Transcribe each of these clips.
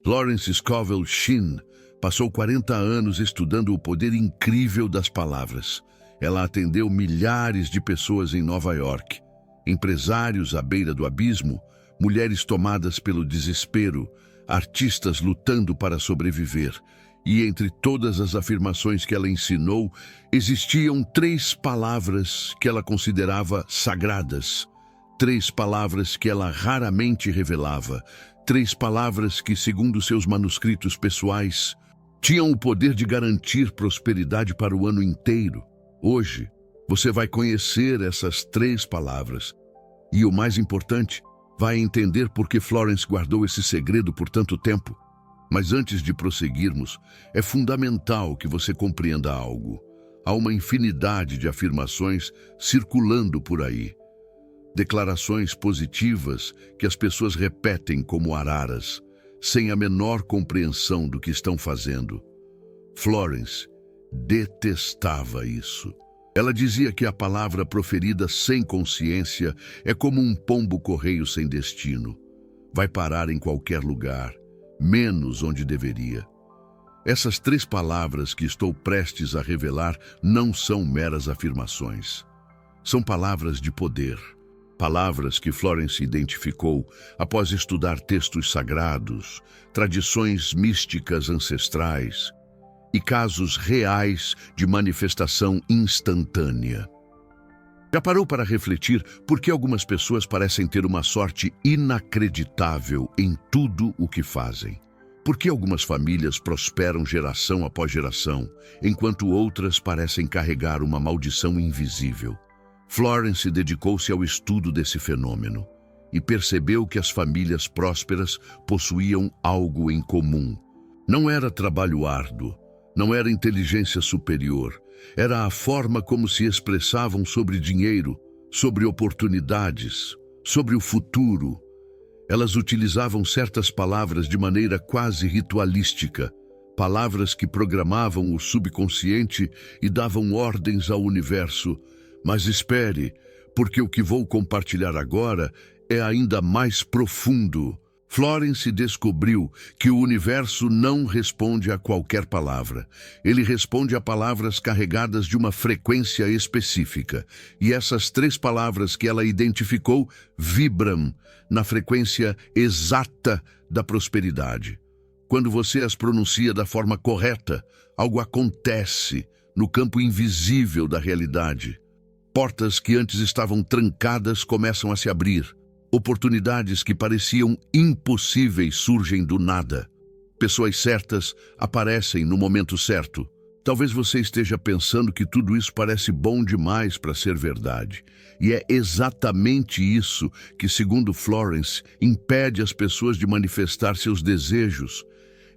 Florence Scovel Shinn passou 40 anos estudando o poder incrível das palavras. Ela atendeu milhares de pessoas em Nova York, empresários à beira do abismo, mulheres tomadas pelo desespero, artistas lutando para sobreviver. E entre todas as afirmações que ela ensinou, existiam 3 palavras que ela considerava sagradas. 3 palavras que ela raramente revelava. 3 palavras que, segundo seus manuscritos pessoais, tinham o poder de garantir prosperidade para o ano inteiro. Hoje, você vai conhecer essas 3 palavras. E o mais importante, vai entender por que Florence guardou esse segredo por tanto tempo. Mas antes de prosseguirmos, é fundamental que você compreenda algo. Há uma infinidade de afirmações circulando por aí. Declarações positivas que as pessoas repetem como araras, sem a menor compreensão do que estão fazendo. Florence detestava isso. Ela dizia que a palavra proferida sem consciência é como um pombo-correio sem destino. Vai parar em qualquer lugar, menos onde deveria. Essas 3 palavras que estou prestes a revelar não são meras afirmações. São palavras de poder. Palavras que Florence identificou após estudar textos sagrados, tradições místicas ancestrais e casos reais de manifestação instantânea. Já parou para refletir por que algumas pessoas parecem ter uma sorte inacreditável em tudo o que fazem? Por que algumas famílias prosperam geração após geração, enquanto outras parecem carregar uma maldição invisível? Florence dedicou-se ao estudo desse fenômeno e percebeu que as famílias prósperas possuíam algo em comum. Não era trabalho árduo, não era inteligência superior, era a forma como se expressavam sobre dinheiro, sobre oportunidades, sobre o futuro. Elas utilizavam certas palavras de maneira quase ritualística, palavras que programavam o subconsciente e davam ordens ao universo. Mas espere, porque o que vou compartilhar agora é ainda mais profundo. Florence descobriu que o universo não responde a qualquer palavra. Ele responde a palavras carregadas de uma frequência específica. E essas 3 palavras que ela identificou vibram na frequência exata da prosperidade. Quando você as pronuncia da forma correta, algo acontece no campo invisível da realidade. Portas que antes estavam trancadas começam a se abrir. Oportunidades que pareciam impossíveis surgem do nada. Pessoas certas aparecem no momento certo. Talvez você esteja pensando que tudo isso parece bom demais para ser verdade. E é exatamente isso que, segundo Florence, impede as pessoas de manifestar seus desejos.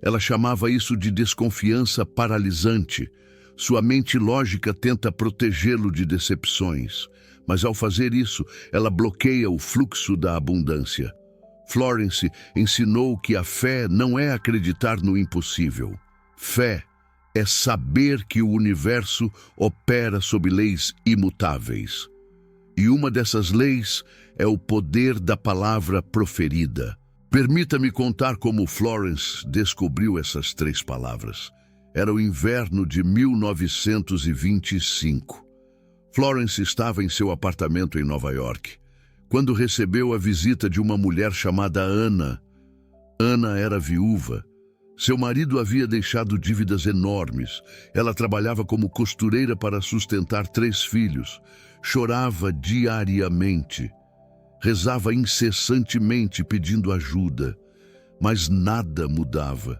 Ela chamava isso de desconfiança paralisante. Sua mente lógica tenta protegê-lo de decepções, mas ao fazer isso, ela bloqueia o fluxo da abundância. Florence ensinou que a fé não é acreditar no impossível. Fé é saber que o universo opera sob leis imutáveis. E uma dessas leis é o poder da palavra proferida. Permita-me contar como Florence descobriu essas 3 palavras. Era o inverno de 1925. Florence estava em seu apartamento em Nova York, quando recebeu a visita de uma mulher chamada Ana. Ana era viúva. Seu marido havia deixado dívidas enormes. Ela trabalhava como costureira para sustentar 3 filhos. Chorava diariamente. Rezava incessantemente pedindo ajuda, mas nada mudava.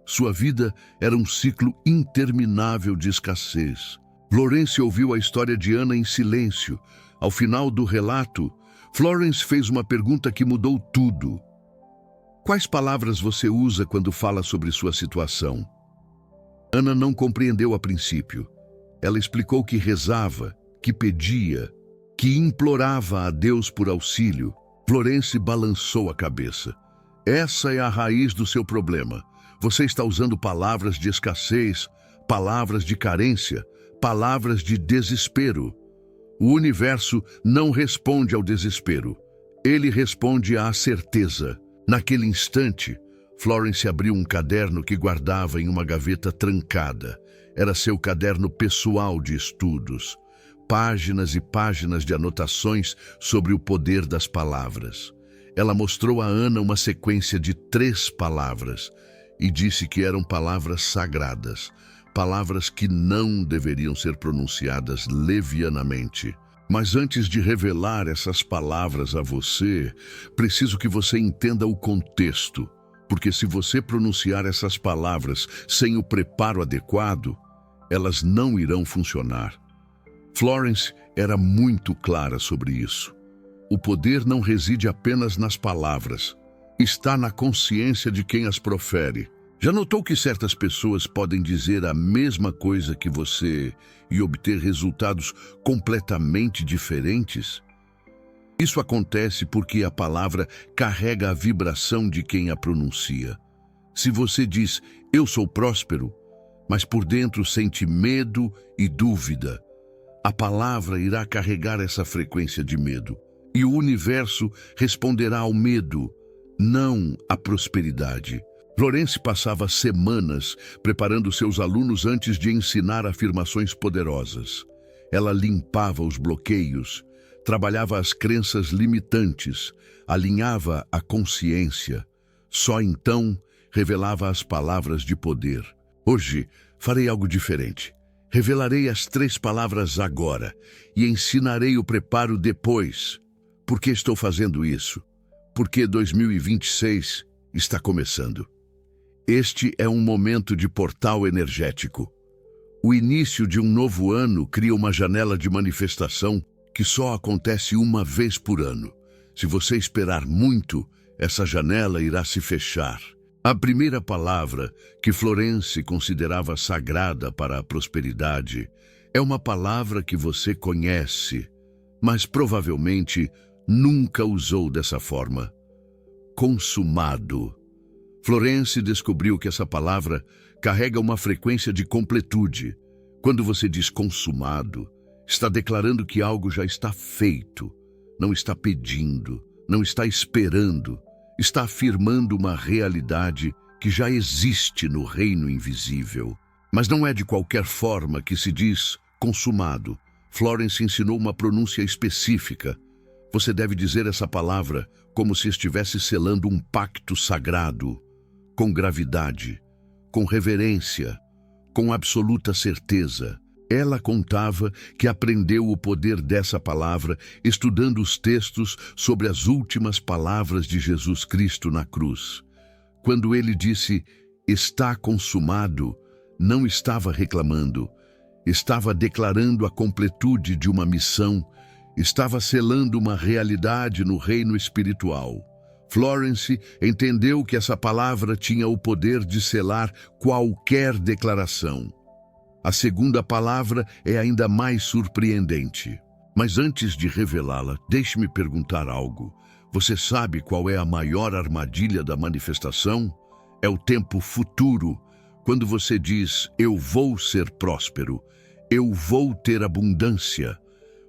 Sua vida era um ciclo interminável de escassez. Florence ouviu a história de Ana em silêncio. Ao final do relato, Florence fez uma pergunta que mudou tudo. Quais palavras você usa quando fala sobre sua situação? Ana não compreendeu a princípio. Ela explicou que rezava, que pedia, que implorava a Deus por auxílio. Florence balançou a cabeça. Essa é a raiz do seu problema. Você está usando palavras de escassez, palavras de carência, palavras de desespero. O universo não responde ao desespero. Ele responde à certeza. Naquele instante, Florence abriu um caderno que guardava em uma gaveta trancada. Era seu caderno pessoal de estudos. Páginas e páginas de anotações sobre o poder das palavras. Ela mostrou a Ana uma sequência de 3 palavras e disse que eram palavras sagradas, palavras que não deveriam ser pronunciadas levianamente. Mas antes de revelar essas palavras a você, preciso que você entenda o contexto, porque se você pronunciar essas palavras sem o preparo adequado, elas não irão funcionar. Florence era muito clara sobre isso. O poder não reside apenas nas palavras, está na consciência de quem as profere. Já notou que certas pessoas podem dizer a mesma coisa que você e obter resultados completamente diferentes? Isso acontece porque a palavra carrega a vibração de quem a pronuncia. Se você diz, eu sou próspero, mas por dentro sente medo e dúvida, a palavra irá carregar essa frequência de medo. E o universo responderá ao medo, não à prosperidade. Florence passava semanas preparando seus alunos antes de ensinar afirmações poderosas. Ela limpava os bloqueios, trabalhava as crenças limitantes, alinhava a consciência. Só então revelava as palavras de poder. Hoje farei algo diferente. Revelarei as 3 palavras agora e ensinarei o preparo depois. Por que estou fazendo isso? Porque 2026 está começando. Este é um momento de portal energético. O início de um novo ano cria uma janela de manifestação que só acontece uma vez por ano. Se você esperar muito, essa janela irá se fechar. A primeira palavra que Florence considerava sagrada para a prosperidade é uma palavra que você conhece, mas provavelmente nunca usou dessa forma. Consumado. Florence descobriu que essa palavra carrega uma frequência de completude. Quando você diz consumado, está declarando que algo já está feito, não está pedindo, não está esperando, está afirmando uma realidade que já existe no reino invisível. Mas não é de qualquer forma que se diz consumado. Florence ensinou uma pronúncia específica. Você deve dizer essa palavra como se estivesse selando um pacto sagrado, com gravidade, com reverência, com absoluta certeza. Ela contava que aprendeu o poder dessa palavra estudando os textos sobre as últimas palavras de Jesus Cristo na cruz. Quando ele disse, está consumado, não estava reclamando, estava declarando a completude de uma missão, estava selando uma realidade no reino espiritual. Florence entendeu que essa palavra tinha o poder de selar qualquer declaração. A segunda palavra é ainda mais surpreendente. Mas antes de revelá-la, deixe-me perguntar algo. Você sabe qual é a maior armadilha da manifestação? É o tempo futuro. Quando você diz, eu vou ser próspero, eu vou ter abundância,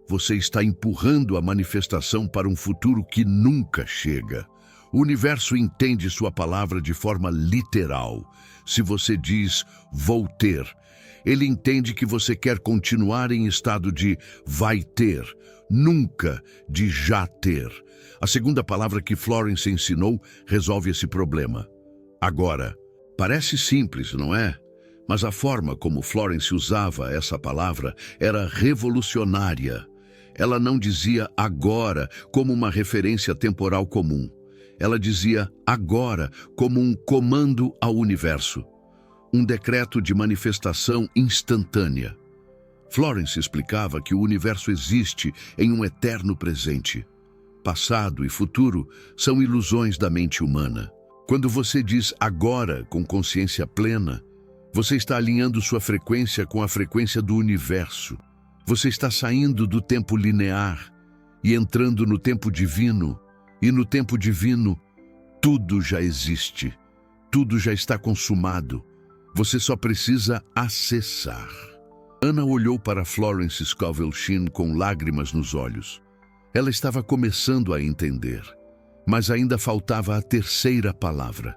você está empurrando a manifestação para um futuro que nunca chega. O universo entende sua palavra de forma literal. Se você diz, vou ter, ele entende que você quer continuar em estado de vai ter, nunca de já ter. A segunda palavra que Florence ensinou resolve esse problema. Agora, parece simples, não é? Mas a forma como Florence usava essa palavra era revolucionária. Ela não dizia agora como uma referência temporal comum. Ela dizia agora como um comando ao universo, um decreto de manifestação instantânea. Florence explicava que o universo existe em um eterno presente. Passado e futuro são ilusões da mente humana. Quando você diz agora com consciência plena, você está alinhando sua frequência com a frequência do universo. Você está saindo do tempo linear e entrando no tempo divino. E no tempo divino, tudo já existe, tudo já está consumado. Você só precisa acessar. Ana olhou para Florence Scovel Shinn com lágrimas nos olhos. Ela estava começando a entender, mas ainda faltava a terceira palavra.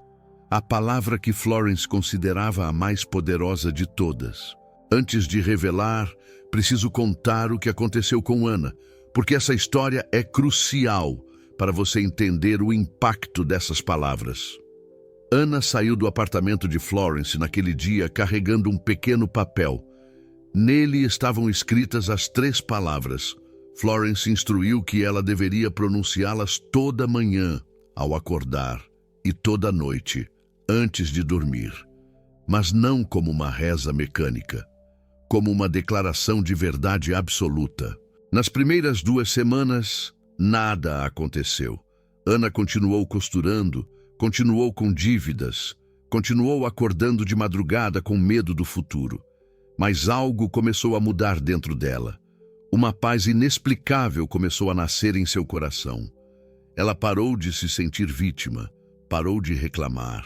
a palavra que Florence considerava a mais poderosa de todas. Antes de revelar, preciso contar o que aconteceu com Ana, porque essa história é crucial para você entender o impacto dessas palavras. Ana saiu do apartamento de Florence naquele dia carregando um pequeno papel. Nele estavam escritas as 3 palavras. Florence instruiu que ela deveria pronunciá-las toda manhã, ao acordar, e toda noite, antes de dormir. Mas não como uma reza mecânica, como uma declaração de verdade absoluta. Nas primeiras 2 semanas, nada aconteceu. Ana continuou costurando, continuou com dívidas, continuou acordando de madrugada com medo do futuro. Mas algo começou a mudar dentro dela. Uma paz inexplicável começou a nascer em seu coração. Ela parou de se sentir vítima, parou de reclamar.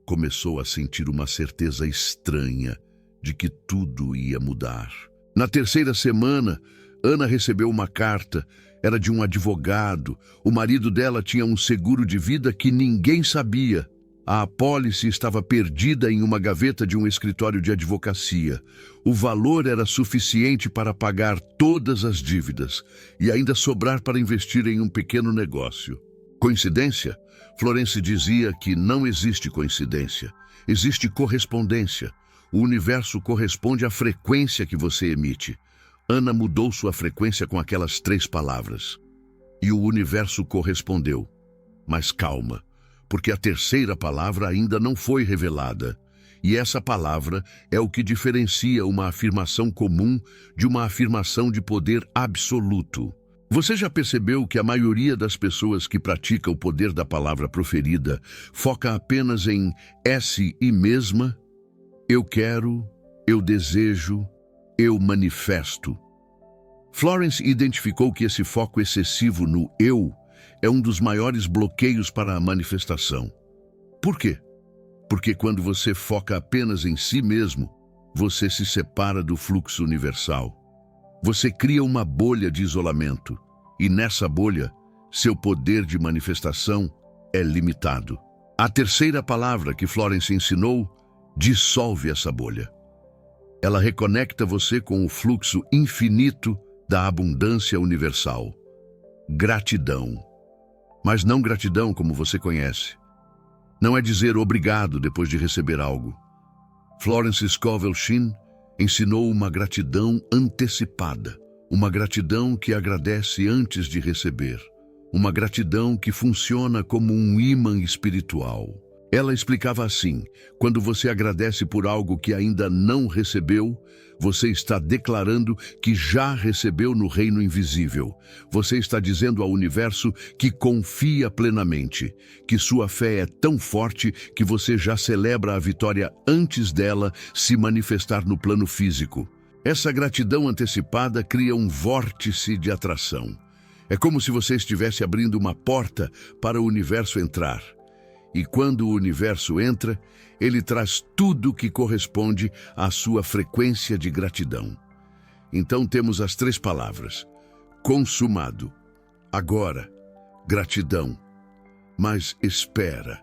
Começou a sentir uma certeza estranha de que tudo ia mudar. Na 3ª semana, Ana recebeu uma carta. Era de um advogado. O marido dela tinha um seguro de vida que ninguém sabia. A apólice estava perdida em uma gaveta de um escritório de advocacia. O valor era suficiente para pagar todas as dívidas e ainda sobrar para investir em um pequeno negócio. Coincidência? Florence dizia que não existe coincidência. Existe correspondência. O universo corresponde à frequência que você emite. Ana mudou sua frequência com aquelas 3 palavras. E o universo correspondeu. Mas calma, porque a 3ª palavra ainda não foi revelada. E essa palavra é o que diferencia uma afirmação comum de uma afirmação de poder absoluto. Você já percebeu que a maioria das pessoas que pratica o poder da palavra proferida foca apenas em esse e mesma? Eu quero, eu desejo, eu manifesto. Florence identificou que esse foco excessivo no eu é um dos maiores bloqueios para a manifestação. Por quê? Porque quando você foca apenas em si mesmo, você se separa do fluxo universal. Você cria uma bolha de isolamento, e nessa bolha, seu poder de manifestação é limitado. A 3ª palavra que Florence ensinou dissolve essa bolha. Ela reconecta você com o fluxo infinito da abundância universal. Gratidão. Mas não gratidão como você conhece. Não é dizer obrigado depois de receber algo. Florence Scovel Shinn ensinou uma gratidão antecipada. Uma gratidão que agradece antes de receber. Uma gratidão que funciona como um ímã espiritual. Ela explicava assim: quando você agradece por algo que ainda não recebeu, você está declarando que já recebeu no reino invisível. Você está dizendo ao universo que confia plenamente, que sua fé é tão forte que você já celebra a vitória antes dela se manifestar no plano físico. Essa gratidão antecipada cria um vórtice de atração. É como se você estivesse abrindo uma porta para o universo entrar. E quando o universo entra, ele traz tudo que corresponde à sua frequência de gratidão. Então temos as 3 palavras: consumado, agora, gratidão. Mas espera,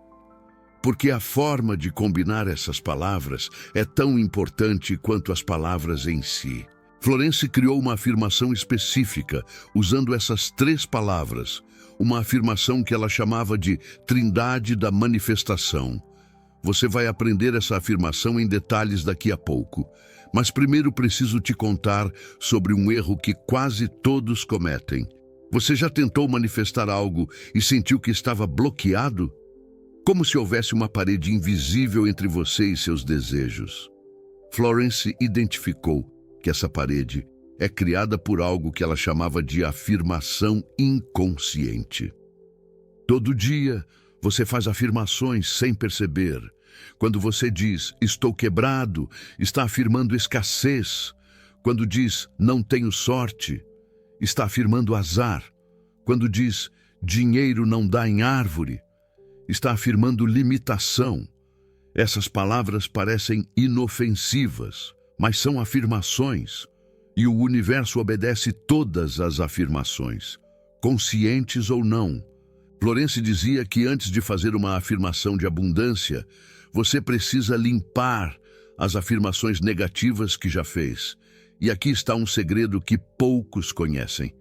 porque a forma de combinar essas palavras é tão importante quanto as palavras em si. Florence criou uma afirmação específica usando essas 3 palavras, uma afirmação que ela chamava de Trindade da Manifestação. Você vai aprender essa afirmação em detalhes daqui a pouco, mas primeiro preciso te contar sobre um erro que quase todos cometem. Você já tentou manifestar algo e sentiu que estava bloqueado? Como se houvesse uma parede invisível entre você e seus desejos. Florence identificou que essa parede é criada por algo que ela chamava de afirmação inconsciente. Todo dia, você faz afirmações sem perceber. Quando você diz, estou quebrado, está afirmando escassez. Quando diz, não tenho sorte, está afirmando azar. Quando diz, dinheiro não dá em árvore, está afirmando limitação. Essas palavras parecem inofensivas, mas são afirmações, e o universo obedece todas as afirmações, conscientes ou não. Florence dizia que antes de fazer uma afirmação de abundância, você precisa limpar as afirmações negativas que já fez. E aqui está um segredo que poucos conhecem.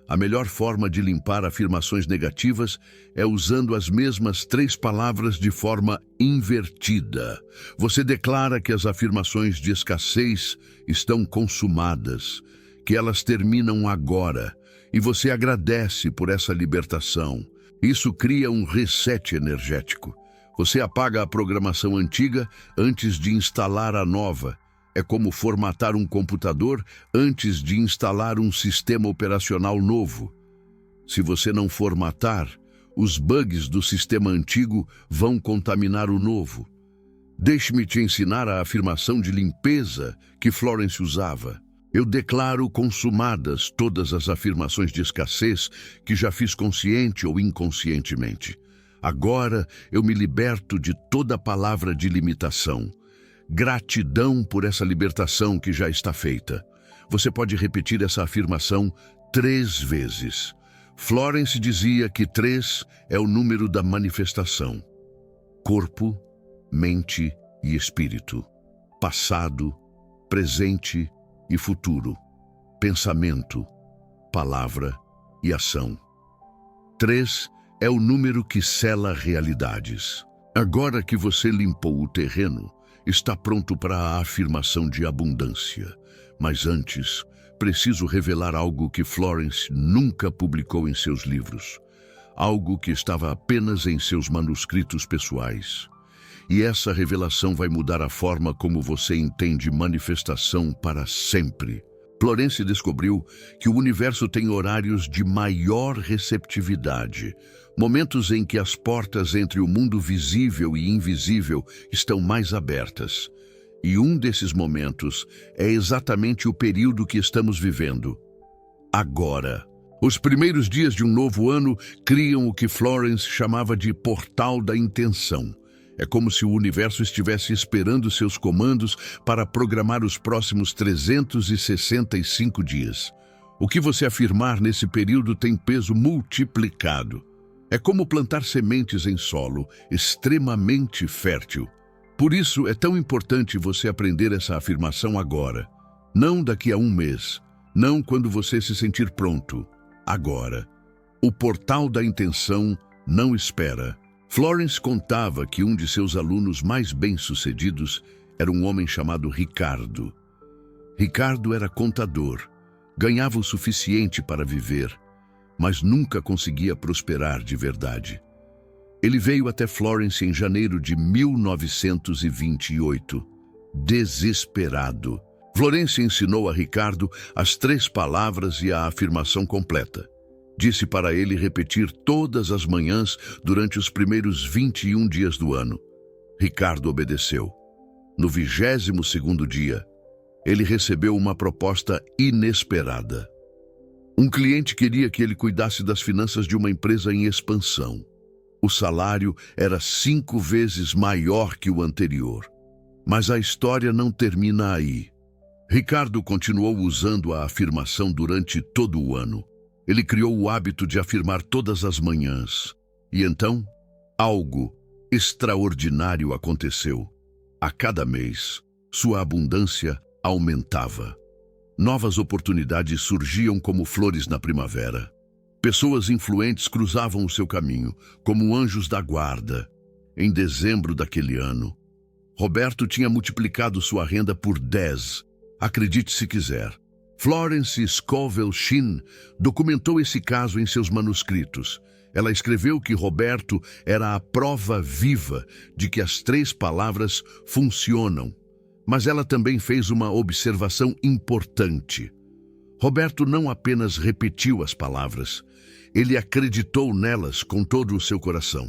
A melhor forma de limpar afirmações negativas é usando as mesmas 3 palavras de forma invertida. Você declara que as afirmações de escassez estão consumadas, que elas terminam agora, e você agradece por essa libertação. Isso cria um reset energético. Você apaga a programação antiga antes de instalar a nova. É como formatar um computador antes de instalar um sistema operacional novo. Se você não formatar, os bugs do sistema antigo vão contaminar o novo. Deixe-me te ensinar a afirmação de limpeza que Florence usava. Eu declaro consumadas todas as afirmações de escassez que já fiz consciente ou inconscientemente. Agora eu me liberto de toda palavra de limitação. Gratidão por essa libertação que já está feita. Você pode repetir essa afirmação 3 vezes. Florence dizia que 3 é o número da manifestação. Corpo, mente e espírito. Passado, presente e futuro. Pensamento, palavra e ação. 3 é o número que sela realidades. Agora que você limpou o terreno, está pronto para a afirmação de abundância. Mas antes, preciso revelar algo que Florence nunca publicou em seus livros. Algo que estava apenas em seus manuscritos pessoais. E essa revelação vai mudar a forma como você entende manifestação para sempre. Florence descobriu que o universo tem horários de maior receptividade, momentos em que as portas entre o mundo visível e invisível estão mais abertas. E um desses momentos é exatamente o período que estamos vivendo. Agora. Os primeiros dias de um novo ano criam o que Florence chamava de portal da intenção. É como se o universo estivesse esperando seus comandos para programar os próximos 365 dias. O que você afirmar nesse período tem peso multiplicado. É como plantar sementes em solo extremamente fértil. Por isso é tão importante você aprender essa afirmação agora. Não daqui a um mês. Não quando você se sentir pronto. Agora. O portal da intenção não espera. Florence contava que um de seus alunos mais bem-sucedidos era um homem chamado Ricardo. Ricardo era contador, ganhava o suficiente para viver, mas nunca conseguia prosperar de verdade. Ele veio até Florence em janeiro de 1928, desesperado. Florence ensinou a Ricardo as 3 palavras e a afirmação completa. Disse para ele repetir todas as manhãs durante os primeiros 21 dias do ano. Ricardo obedeceu. No 22º dia, ele recebeu uma proposta inesperada. Um cliente queria que ele cuidasse das finanças de uma empresa em expansão. O salário era 5 vezes maior que o anterior. Mas a história não termina aí. Ricardo continuou usando a afirmação durante todo o ano. Ele criou o hábito de afirmar todas as manhãs. E então, algo extraordinário aconteceu. A cada mês, sua abundância aumentava. Novas oportunidades surgiam como flores na primavera. Pessoas influentes cruzavam o seu caminho, como anjos da guarda. Em dezembro daquele ano, Roberto tinha multiplicado sua renda por 10. Acredite se quiser. Florence Scovel Shinn documentou esse caso em seus manuscritos. Ela escreveu que Roberto era a prova viva de que as 3 palavras funcionam. Mas ela também fez uma observação importante. Roberto não apenas repetiu as palavras, ele acreditou nelas com todo o seu coração.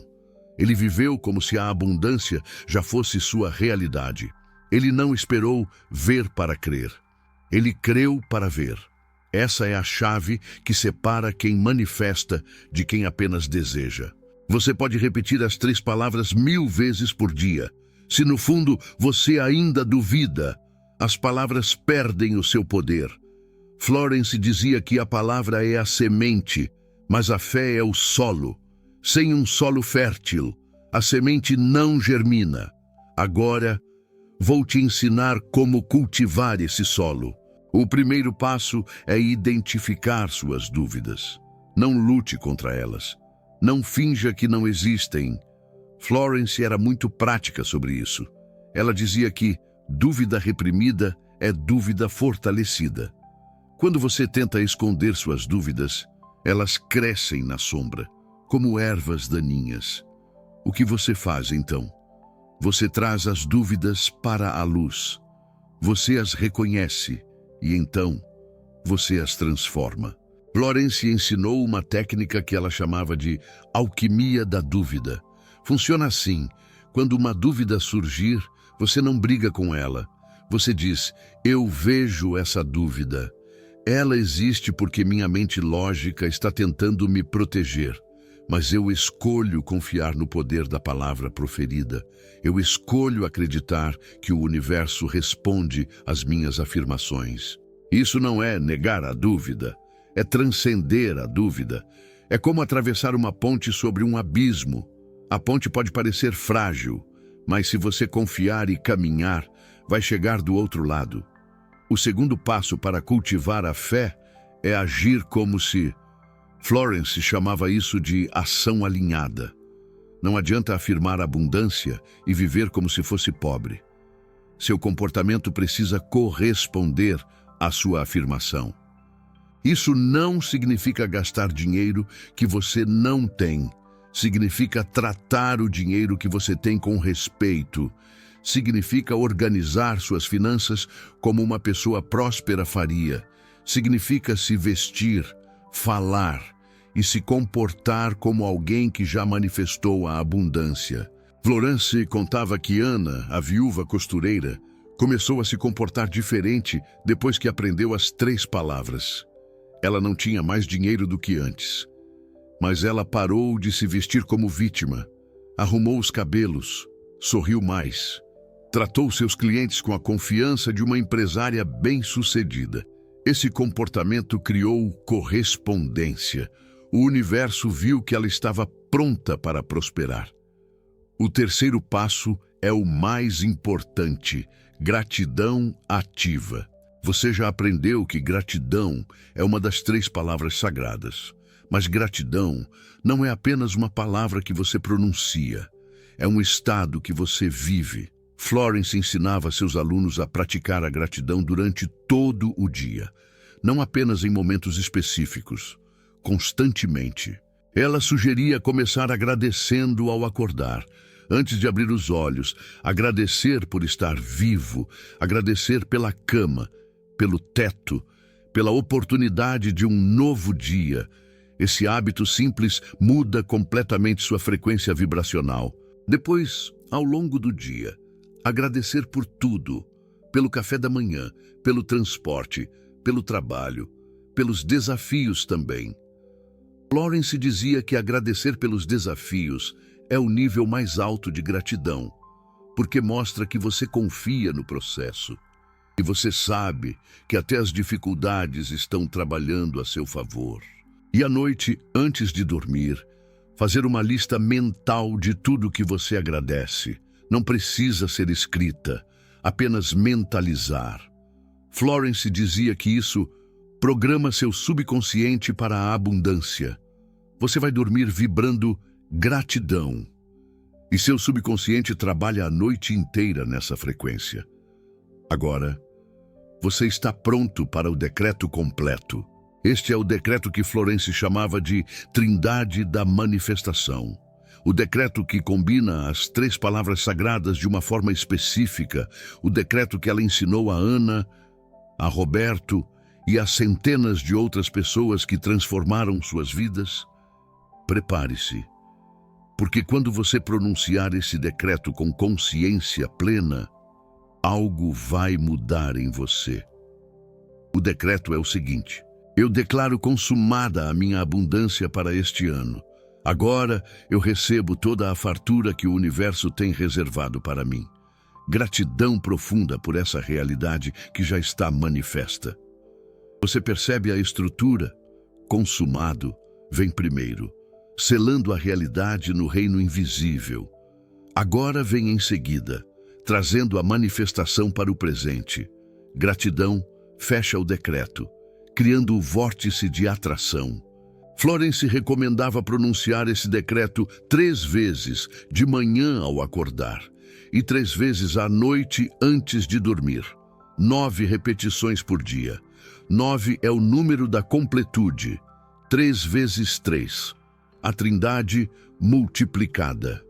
Ele viveu como se a abundância já fosse sua realidade. Ele não esperou ver para crer. Ele creu para ver. Essa é a chave que separa quem manifesta de quem apenas deseja. Você pode repetir as 3 palavras 1000 vezes por dia. Se no fundo você ainda duvida, as palavras perdem o seu poder. Florence dizia que a palavra é a semente, mas a fé é o solo. Sem um solo fértil, a semente não germina. Agora, vou te ensinar como cultivar esse solo. O primeiro passo é identificar suas dúvidas. Não lute contra elas. Não finja que não existem. Florence era muito prática sobre isso. Ela dizia que dúvida reprimida é dúvida fortalecida. Quando você tenta esconder suas dúvidas, elas crescem na sombra, como ervas daninhas. O que você faz então? Você traz as dúvidas para a luz. Você as reconhece e então você as transforma. Florence ensinou uma técnica que ela chamava de alquimia da dúvida. Funciona assim: quando uma dúvida surgir, você não briga com ela. Você diz: eu vejo essa dúvida. Ela existe porque minha mente lógica está tentando me proteger. Mas eu escolho confiar no poder da palavra proferida. Eu escolho acreditar que o universo responde às minhas afirmações. Isso não é negar a dúvida, é transcender a dúvida. É como atravessar uma ponte sobre um abismo. A ponte pode parecer frágil, mas se você confiar e caminhar, vai chegar do outro lado. O segundo passo para cultivar a fé é agir como se... Florence chamava isso de ação alinhada. Não adianta afirmar abundância e viver como se fosse pobre. Seu comportamento precisa corresponder à sua afirmação. Isso não significa gastar dinheiro que você não tem. Significa tratar o dinheiro que você tem com respeito. Significa organizar suas finanças como uma pessoa próspera faria. Significa se vestir, falar e se comportar como alguém que já manifestou a abundância. Florence contava que Ana, a viúva costureira, começou a se comportar diferente depois que aprendeu as 3 palavras. Ela não tinha mais dinheiro do que antes, mas ela parou de se vestir como vítima, arrumou os cabelos, sorriu mais, tratou seus clientes com a confiança de uma empresária bem-sucedida. Esse comportamento criou correspondência. O universo viu que ela estava pronta para prosperar. O terceiro passo é o mais importante: gratidão ativa. Você já aprendeu que gratidão é uma das 3 palavras sagradas. Mas gratidão não é apenas uma palavra que você pronuncia. É um estado que você vive. Florence ensinava seus alunos a praticar a gratidão durante todo o dia, não apenas em momentos específicos, constantemente. Ela sugeria começar agradecendo ao acordar, antes de abrir os olhos, agradecer por estar vivo, agradecer pela cama, pelo teto, pela oportunidade de um novo dia. Esse hábito simples muda completamente sua frequência vibracional. Depois, ao longo do dia, agradecer por tudo, pelo café da manhã, pelo transporte, pelo trabalho, pelos desafios também. Florence dizia que agradecer pelos desafios é o nível mais alto de gratidão, porque mostra que você confia no processo e você sabe que até as dificuldades estão trabalhando a seu favor. E à noite, antes de dormir, fazer uma lista mental de tudo que você agradece. Não precisa ser escrita, apenas mentalizar. Florence dizia que isso programa seu subconsciente para a abundância. Você vai dormir vibrando gratidão. E seu subconsciente trabalha a noite inteira nessa frequência. Agora, você está pronto para o decreto completo. Este é o decreto que Florence chamava de Trindade da Manifestação. O decreto que combina as 3 palavras sagradas de uma forma específica. O decreto que ela ensinou a Ana, a Roberto e a centenas de outras pessoas que transformaram suas vidas. Prepare-se, porque quando você pronunciar esse decreto com consciência plena, algo vai mudar em você. O decreto é o seguinte: eu declaro consumada a minha abundância para este ano. Agora eu recebo toda a fartura que o universo tem reservado para mim. Gratidão profunda por essa realidade que já está manifesta. Você percebe a estrutura? Consumado vem primeiro. selando a realidade no reino invisível. Agora vem em seguida, trazendo a manifestação para o presente. Gratidão fecha o decreto, criando o vórtice de atração. Florence recomendava pronunciar esse decreto 3 vezes, de manhã ao acordar, e 3 vezes à noite antes de dormir. 9 repetições por dia. 9 é o número da completude. 3 vezes 3. A trindade multiplicada.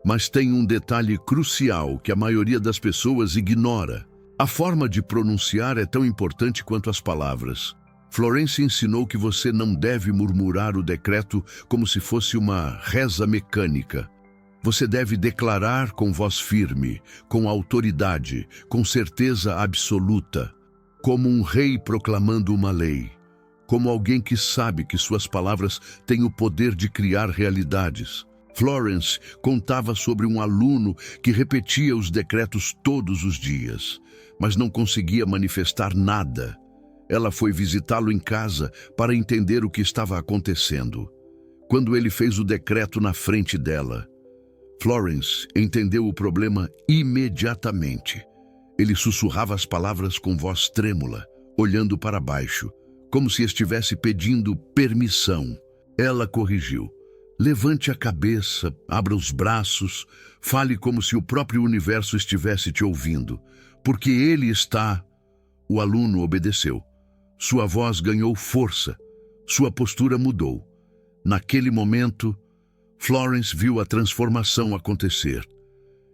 Mas tem um detalhe crucial que a maioria das pessoas ignora. A forma de pronunciar é tão importante quanto as palavras. Florence ensinou que você não deve murmurar o decreto como se fosse uma reza mecânica. Você deve declarar com voz firme, com autoridade, com certeza absoluta, como um rei proclamando uma lei, como alguém que sabe que suas palavras têm o poder de criar realidades. Florence contava sobre um aluno que repetia os decretos todos os dias, mas não conseguia manifestar nada. Ela foi visitá-lo em casa para entender o que estava acontecendo. Quando ele fez o decreto na frente dela, Florence entendeu o problema imediatamente. Ele sussurrava as palavras com voz trêmula, olhando para baixo, como se estivesse pedindo permissão. Ela corrigiu. Levante a cabeça, abra os braços, fale como se o próprio universo estivesse te ouvindo, porque ele está... O aluno obedeceu. Sua voz ganhou força, sua postura mudou. Naquele momento, Florence viu a transformação acontecer.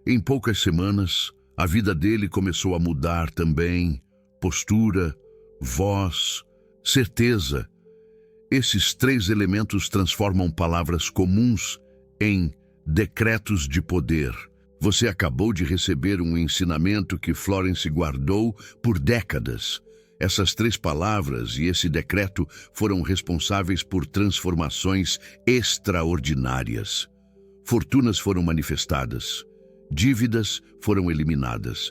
Em poucas semanas, a vida dele começou a mudar também. Postura, voz, certeza. Esses 3 elementos transformam palavras comuns em decretos de poder. Você acabou de receber um ensinamento que Florence guardou por décadas. Essas 3 palavras e esse decreto foram responsáveis por transformações extraordinárias. Fortunas foram manifestadas, dívidas foram eliminadas,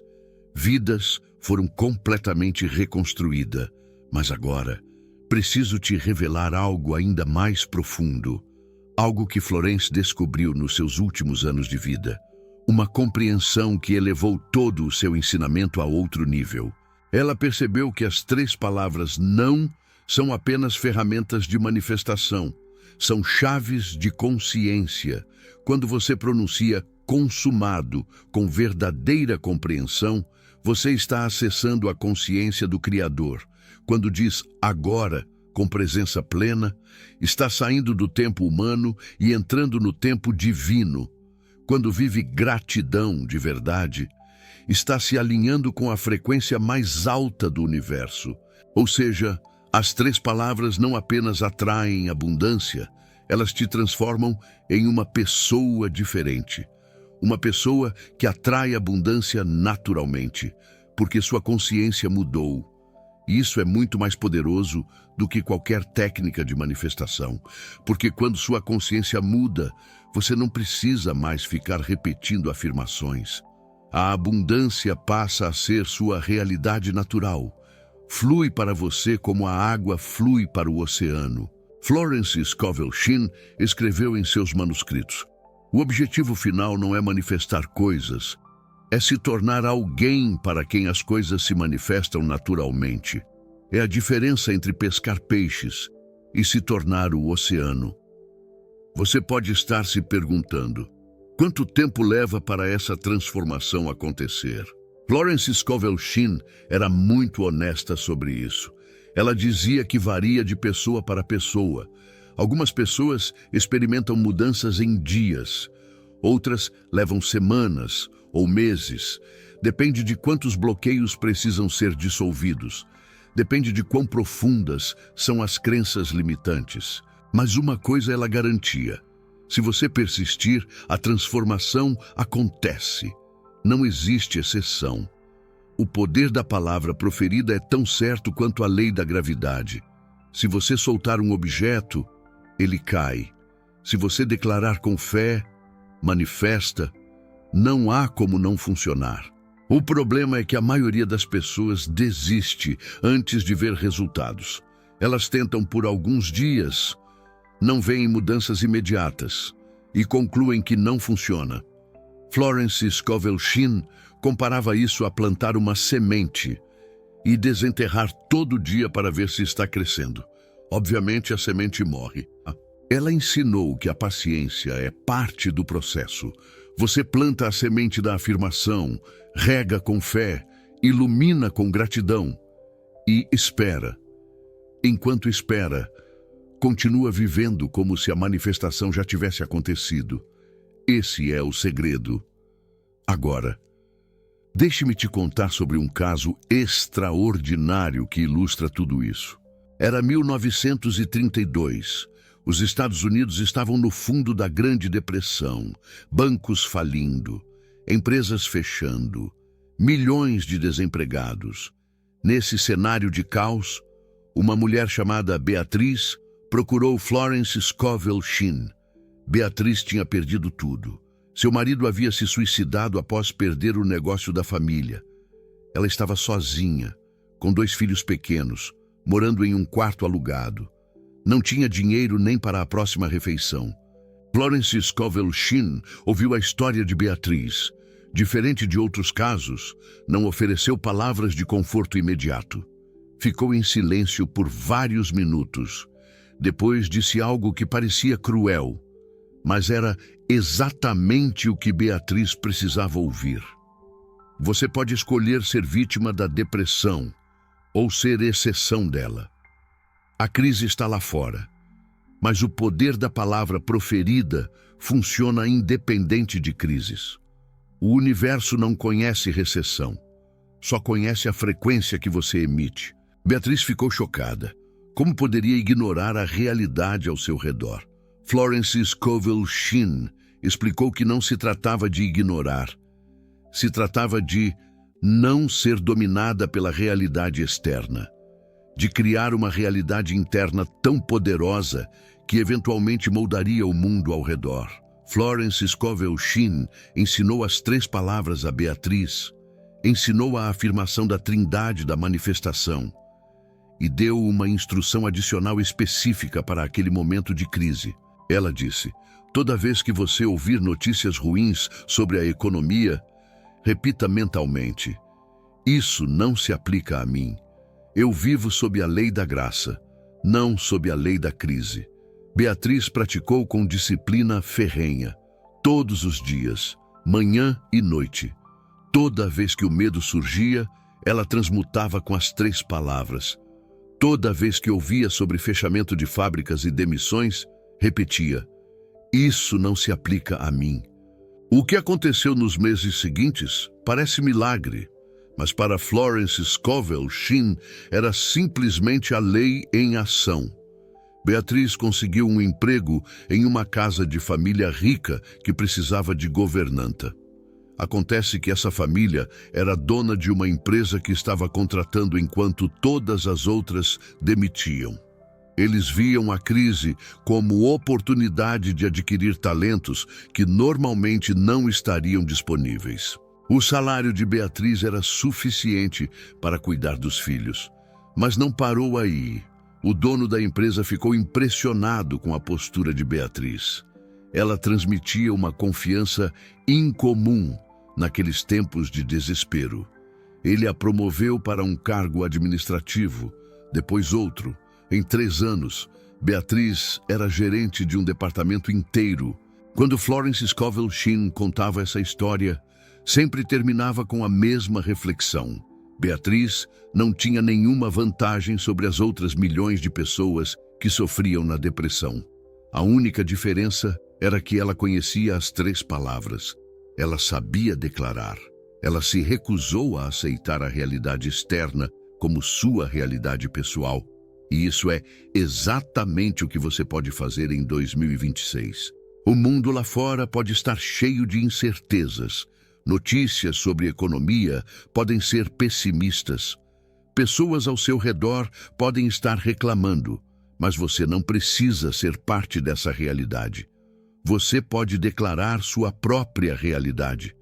vidas foram completamente reconstruídas. Mas agora, preciso te revelar algo ainda mais profundo, algo que Florence descobriu nos seus últimos anos de vida, uma compreensão que elevou todo o seu ensinamento a outro nível. Ela percebeu que as 3 palavras não são apenas ferramentas de manifestação, são chaves de consciência. Quando você pronuncia consumado com verdadeira compreensão, você está acessando a consciência do Criador. Quando diz agora, com presença plena, está saindo do tempo humano e entrando no tempo divino. Quando vive gratidão de verdade, está se alinhando com a frequência mais alta do universo. Ou seja, as 3 palavras não apenas atraem abundância, elas te transformam em uma pessoa diferente. Uma pessoa que atrai abundância naturalmente, porque sua consciência mudou. E isso é muito mais poderoso do que qualquer técnica de manifestação, porque quando sua consciência muda, você não precisa mais ficar repetindo afirmações. A abundância passa a ser sua realidade natural. Flui para você como a água flui para o oceano. Florence Scovel Shinn escreveu em seus manuscritos: o objetivo final não é manifestar coisas, é se tornar alguém para quem as coisas se manifestam naturalmente. É a diferença entre pescar peixes e se tornar o oceano. Você pode estar se perguntando: quanto tempo leva para essa transformação acontecer? Florence Scovel Shinn era muito honesta sobre isso. Ela dizia que varia de pessoa para pessoa. Algumas pessoas experimentam mudanças em dias, outras levam semanas ou meses. Depende de quantos bloqueios precisam ser dissolvidos. Depende de quão profundas são as crenças limitantes. Mas uma coisa ela garantia: se você persistir, a transformação acontece. Não existe exceção. O poder da palavra proferida é tão certo quanto a lei da gravidade. Se você soltar um objeto, ele cai. Se você declarar com fé, manifesta. Não há como não funcionar. O problema é que a maioria das pessoas desiste antes de ver resultados. Elas tentam por alguns dias, não veem mudanças imediatas e concluem que não funciona. Florence Scovel Shinn comparava isso a plantar uma semente e desenterrar todo dia para ver se está crescendo. Obviamente, a semente morre. Ela ensinou que a paciência é parte do processo. Você planta a semente da afirmação, rega com fé, ilumina com gratidão e espera. Enquanto espera, continua vivendo como se a manifestação já tivesse acontecido. Esse é o segredo. Agora, deixe-me te contar sobre um caso extraordinário que ilustra tudo isso. Era 1932. Os Estados Unidos estavam no fundo da Grande Depressão, bancos falindo, empresas fechando, milhões de desempregados. Nesse cenário de caos, uma mulher chamada Beatriz procurou Florence Scovel Shinn. Beatriz tinha perdido tudo. Seu marido havia se suicidado após perder o negócio da família. Ela estava sozinha, com 2 filhos pequenos, morando em um quarto alugado. Não tinha dinheiro nem para a próxima refeição. Florence Scovel Shinn ouviu a história de Beatriz. Diferente de outros casos, não ofereceu palavras de conforto imediato. Ficou em silêncio por vários minutos. Depois disse algo que parecia cruel, mas era exatamente o que Beatriz precisava ouvir. Você pode escolher ser vítima da depressão ou ser exceção dela. A crise está lá fora, mas o poder da palavra proferida funciona independente de crises. O universo não conhece recessão, só conhece a frequência que você emite. Beatriz ficou chocada. Como poderia ignorar a realidade ao seu redor? Florence Scovel Shinn explicou que não se tratava de ignorar. Se tratava de não ser dominada pela realidade externa, de criar uma realidade interna tão poderosa que eventualmente moldaria o mundo ao redor. Florence Scovel Shinn ensinou as 3 palavras a Beatriz, ensinou a afirmação da trindade da manifestação e deu uma instrução adicional específica para aquele momento de crise. Ela disse: toda vez que você ouvir notícias ruins sobre a economia, repita mentalmente: isso não se aplica a mim. Eu vivo sob a lei da graça, não sob a lei da crise. Beatriz praticou com disciplina ferrenha, todos os dias, manhã e noite. Toda vez que o medo surgia, ela transmutava com as 3 palavras. Toda vez que ouvia sobre fechamento de fábricas e demissões, repetia: isso não se aplica a mim. O que aconteceu nos meses seguintes parece milagre, mas para Florence Scovel Shinn era simplesmente a lei em ação. Beatriz conseguiu um emprego em uma casa de família rica que precisava de governanta. Acontece que essa família era dona de uma empresa que estava contratando enquanto todas as outras demitiam. Eles viam a crise como oportunidade de adquirir talentos que normalmente não estariam disponíveis. O salário de Beatriz era suficiente para cuidar dos filhos, mas não parou aí. O dono da empresa ficou impressionado com a postura de Beatriz. Ela transmitia uma confiança incomum naqueles tempos de desespero. Ele a promoveu para um cargo administrativo, depois outro. Em 3 anos, Beatriz era gerente de um departamento inteiro. Quando Florence Scovel Shinn contava essa história, sempre terminava com a mesma reflexão. Beatriz não tinha nenhuma vantagem sobre as outras milhões de pessoas que sofriam na depressão. A única diferença era que ela conhecia as 3 palavras. Ela sabia declarar. Ela se recusou a aceitar a realidade externa como sua realidade pessoal. E isso é exatamente o que você pode fazer em 2026. O mundo lá fora pode estar cheio de incertezas. Notícias sobre economia podem ser pessimistas. Pessoas ao seu redor podem estar reclamando, mas você não precisa ser parte dessa realidade. Você pode declarar sua própria realidade.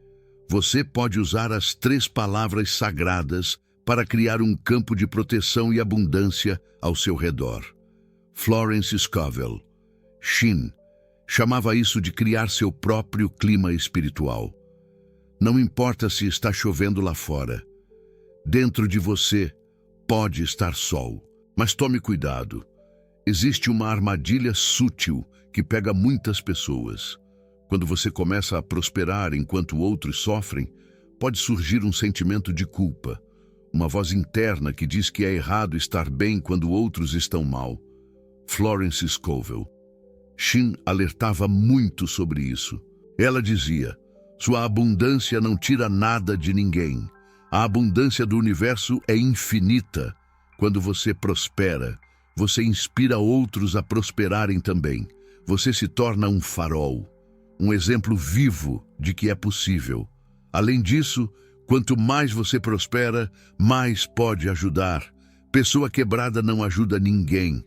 Você pode usar as 3 palavras sagradas para criar um campo de proteção e abundância ao seu redor. Florence Scovel: Shin chamava isso de criar seu próprio clima espiritual. Não importa se está chovendo lá fora. Dentro de você pode estar sol. Mas tome cuidado. Existe uma armadilha sutil que pega muitas pessoas. Quando você começa a prosperar enquanto outros sofrem, pode surgir um sentimento de culpa. Uma voz interna que diz que é errado estar bem quando outros estão mal. Florence Scovel. Shin alertava muito sobre isso. Ela dizia: sua abundância não tira nada de ninguém. A abundância do universo é infinita. Quando você prospera, você inspira outros a prosperarem também. Você se torna um farol, um exemplo vivo de que é possível. Além disso, quanto mais você prospera, mais pode ajudar. Pessoa quebrada não ajuda ninguém.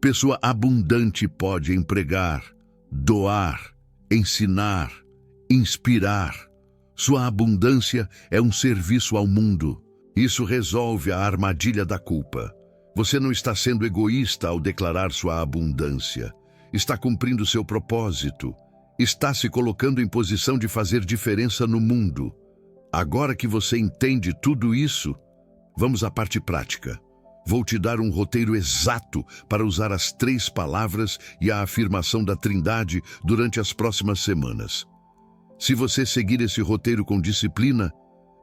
Pessoa abundante pode empregar, doar, ensinar, inspirar. Sua abundância é um serviço ao mundo. Isso resolve a armadilha da culpa. Você não está sendo egoísta ao declarar sua abundância. Está cumprindo seu propósito. Está se colocando em posição de fazer diferença no mundo. Agora que você entende tudo isso, vamos à parte prática. Vou te dar um roteiro exato para usar as 3 palavras e a afirmação da Trindade durante as próximas semanas. Se você seguir esse roteiro com disciplina,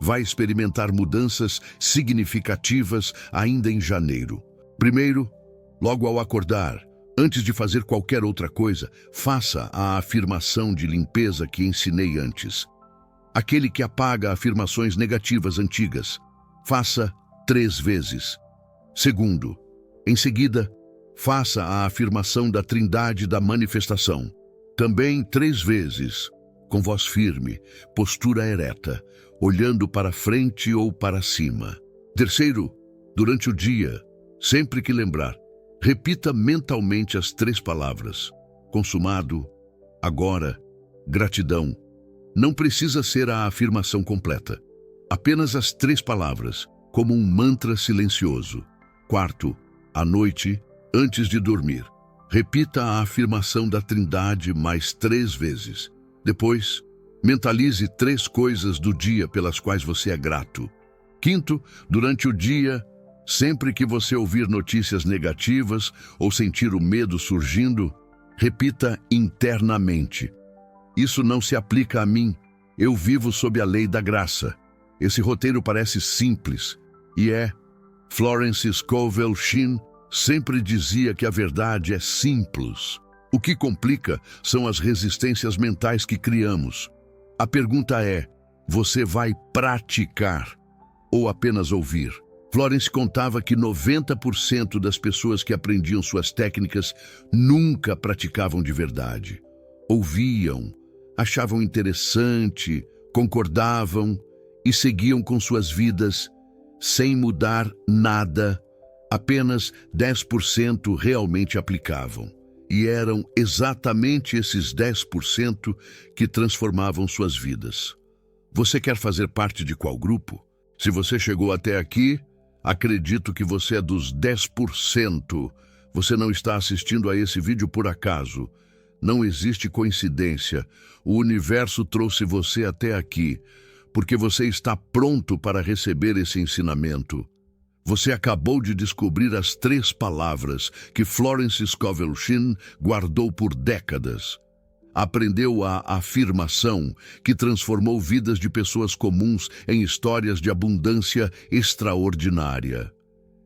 vai experimentar mudanças significativas ainda em janeiro. Primeiro, logo ao acordar, antes de fazer qualquer outra coisa, faça a afirmação de limpeza que ensinei antes. Aquele que apaga afirmações negativas antigas, faça 3 vezes. Segundo, em seguida, faça a afirmação da Trindade da manifestação, também 3 vezes, com voz firme, postura ereta, olhando para frente ou para cima. Terceiro, durante o dia, sempre que lembrar, repita mentalmente as 3 palavras: consumado, agora, gratidão. Não precisa ser a afirmação completa, apenas as 3 palavras, como um mantra silencioso. Quarto, à noite, antes de dormir, repita a afirmação da Trindade mais 3 vezes. Depois, mentalize 3 coisas do dia pelas quais você é grato. Quinto, durante o dia, sempre que você ouvir notícias negativas ou sentir o medo surgindo, repita internamente: isso não se aplica a mim, eu vivo sob a lei da graça. Esse roteiro parece simples, e é. Florence Scovel Shin sempre dizia que a verdade é simples. O que complica são as resistências mentais que criamos. A pergunta é: você vai praticar ou apenas ouvir? Florence contava que 90% das pessoas que aprendiam suas técnicas nunca praticavam de verdade. Ouviam, achavam interessante, concordavam e seguiam com suas vidas sem mudar nada. Apenas 10% realmente aplicavam. E eram exatamente esses 10% que transformavam suas vidas. Você quer fazer parte de qual grupo? Se você chegou até aqui, acredito que você é dos 10%. Você não está assistindo a esse vídeo por acaso. Não existe coincidência. O universo trouxe você até aqui, porque você está pronto para receber esse ensinamento. Você acabou de descobrir as 3 palavras que Florence Scovel Shin guardou por décadas. Aprendeu a afirmação que transformou vidas de pessoas comuns em histórias de abundância extraordinária.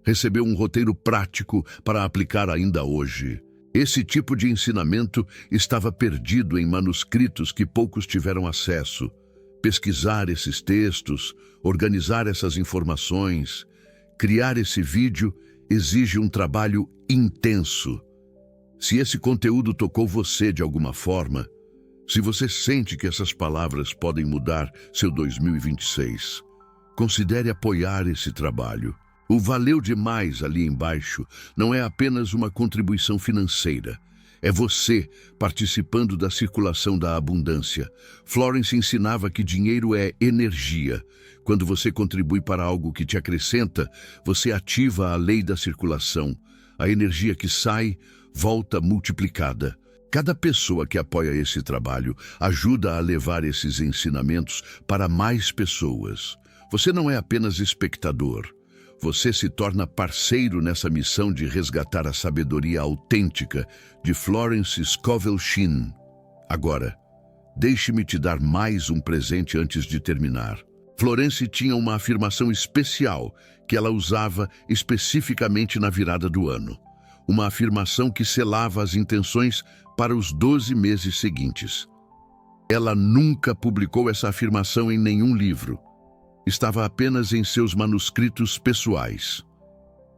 Recebeu um roteiro prático para aplicar ainda hoje. Esse tipo de ensinamento estava perdido em manuscritos que poucos tiveram acesso. Pesquisar esses textos, organizar essas informações, criar esse vídeo exige um trabalho intenso. Se esse conteúdo tocou você de alguma forma, se você sente que essas palavras podem mudar seu 2026, considere apoiar esse trabalho. O valeu demais ali embaixo não é apenas uma contribuição financeira. É você participando da circulação da abundância. Florence ensinava que dinheiro é energia. Quando você contribui para algo que te acrescenta, você ativa a lei da circulação. A energia que sai, volta multiplicada. Cada pessoa que apoia esse trabalho ajuda a levar esses ensinamentos para mais pessoas. Você não é apenas espectador. Você se torna parceiro nessa missão de resgatar a sabedoria autêntica de Florence Scovel Shinn. Agora, deixe-me te dar mais um presente antes de terminar. Florence tinha uma afirmação especial que ela usava especificamente na virada do ano. Uma afirmação que selava as intenções para os 12 meses seguintes. Ela nunca publicou essa afirmação em nenhum livro. Estava apenas em seus manuscritos pessoais.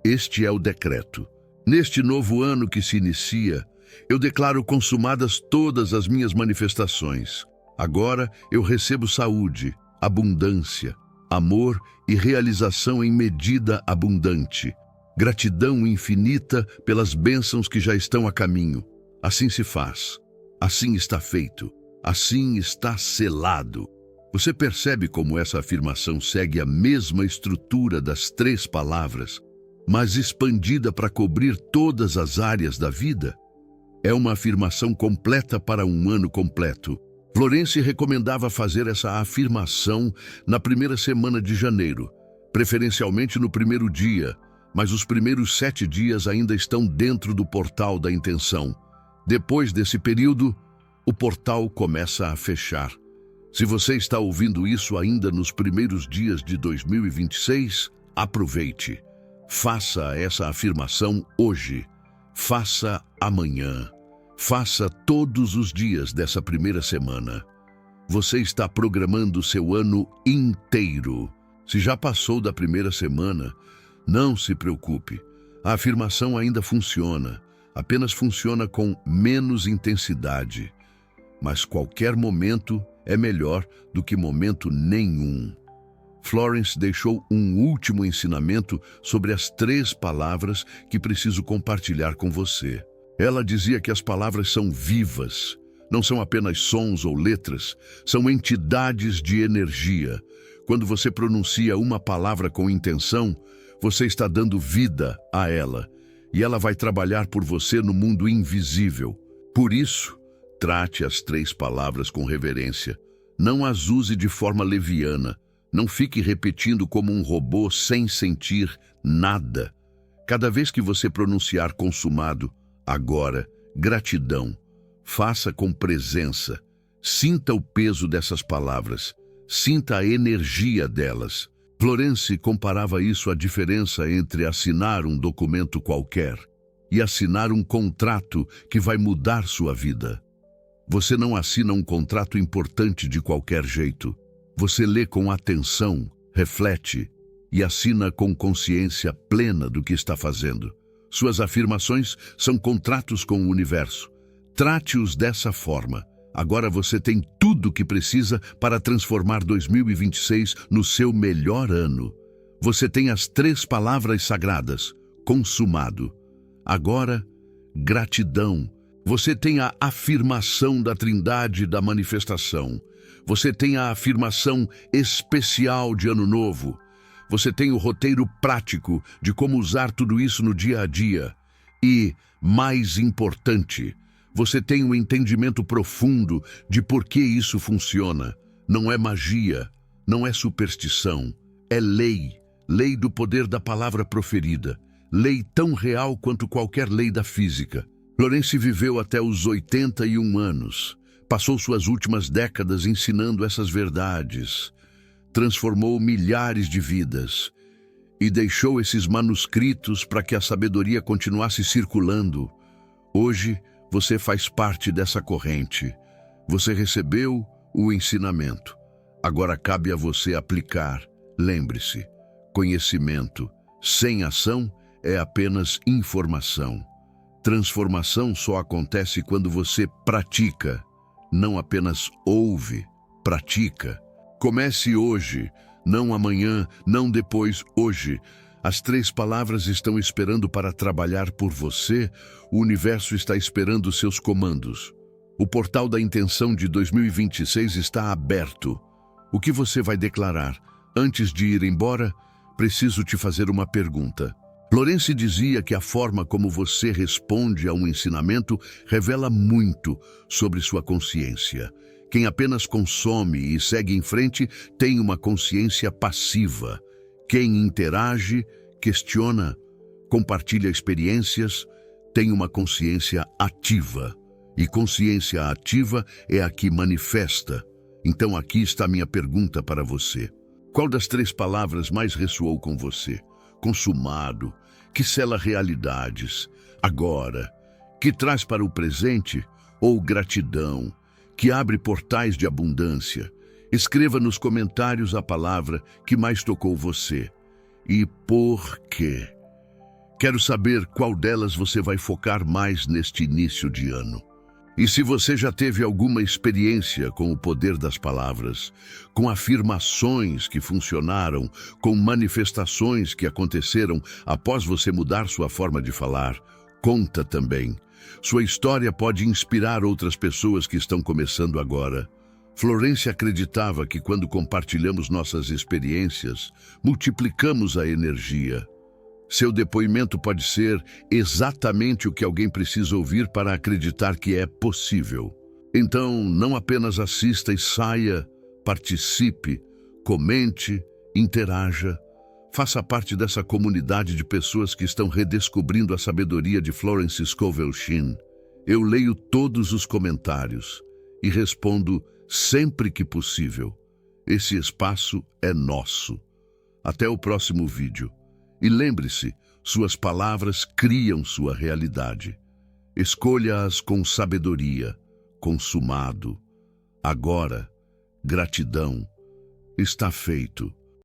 Este é o decreto. Neste novo ano que se inicia, eu declaro consumadas todas as minhas manifestações. Agora eu recebo saúde, abundância, amor e realização em medida abundante. Gratidão infinita pelas bênçãos que já estão a caminho. Assim se faz. Assim está feito. Assim está selado. Você percebe como essa afirmação segue a mesma estrutura das 3 palavras, mas expandida para cobrir todas as áreas da vida? É uma afirmação completa para um ano completo. Florence recomendava fazer essa afirmação na primeira semana de janeiro, preferencialmente no primeiro dia, mas os primeiros 7 dias ainda estão dentro do portal da intenção. Depois desse período, o portal começa a fechar. Se você está ouvindo isso ainda nos primeiros dias de 2026, aproveite. Faça essa afirmação hoje. Faça amanhã. Faça todos os dias dessa primeira semana. Você está programando seu ano inteiro. Se já passou da primeira semana, não se preocupe. A afirmação ainda funciona. Apenas funciona com menos intensidade. Mas qualquer momento é melhor do que momento nenhum. Florence deixou um último ensinamento sobre as 3 palavras que preciso compartilhar com você. Ela dizia que as palavras são vivas, não são apenas sons ou letras, são entidades de energia. Quando você pronuncia uma palavra com intenção, você está dando vida a ela, e ela vai trabalhar por você no mundo invisível. Por isso, trate as 3 palavras com reverência. Não as use de forma leviana. Não fique repetindo como um robô sem sentir nada. Cada vez que você pronunciar consumado, agora, gratidão, faça com presença. Sinta o peso dessas palavras. Sinta a energia delas. Florence comparava isso à diferença entre assinar um documento qualquer e assinar um contrato que vai mudar sua vida. Você não assina um contrato importante de qualquer jeito. Você lê com atenção, reflete e assina com consciência plena do que está fazendo. Suas afirmações são contratos com o universo. Trate-os dessa forma. Agora você tem tudo o que precisa para transformar 2026 no seu melhor ano. Você tem as 3 palavras sagradas: consumado. Agora, gratidão. Você tem a afirmação da Trindade da manifestação. Você tem a afirmação especial de Ano Novo. Você tem o roteiro prático de como usar tudo isso no dia a dia. E, mais importante, você tem um entendimento profundo de por que isso funciona. Não é magia, não é superstição, é lei. Lei do poder da palavra proferida. Lei tão real quanto qualquer lei da física. Florence viveu até os 81 anos. Passou suas últimas décadas ensinando essas verdades. Transformou milhares de vidas. E deixou esses manuscritos para que a sabedoria continuasse circulando. Hoje, você faz parte dessa corrente. Você recebeu o ensinamento. Agora cabe a você aplicar. Lembre-se, conhecimento sem ação é apenas informação. Transformação só acontece quando você pratica, não apenas ouve, pratica. Comece hoje, não amanhã, não depois, hoje. As 3 palavras estão esperando para trabalhar por você, o universo está esperando seus comandos. O portal da intenção de 2026 está aberto. O que você vai declarar? Antes de ir embora, preciso te fazer uma pergunta. Florence dizia que a forma como você responde a um ensinamento revela muito sobre sua consciência. Quem apenas consome e segue em frente tem uma consciência passiva. Quem interage, questiona, compartilha experiências, tem uma consciência ativa. E consciência ativa é a que manifesta. Então aqui está a minha pergunta para você. Qual das 3 palavras mais ressoou com você? Consumado, que sela realidades, agora, que traz para o presente, ou gratidão, que abre portais de abundância? Escreva nos comentários a palavra que mais tocou você. E por quê? Quero saber qual delas você vai focar mais neste início de ano. E se você já teve alguma experiência com o poder das palavras, com afirmações que funcionaram, com manifestações que aconteceram após você mudar sua forma de falar, conta também. Sua história pode inspirar outras pessoas que estão começando agora. Florence acreditava que quando compartilhamos nossas experiências, multiplicamos a energia. Seu depoimento pode ser exatamente o que alguém precisa ouvir para acreditar que é possível. Então, não apenas assista e saia, participe, comente, interaja. Faça parte dessa comunidade de pessoas que estão redescobrindo a sabedoria de Florence Scovel Shinn. Eu leio todos os comentários e respondo sempre que possível. Esse espaço é nosso. Até o próximo vídeo. E lembre-se, suas palavras criam sua realidade. Escolha-as com sabedoria, consumado. Agora, gratidão. Está feito.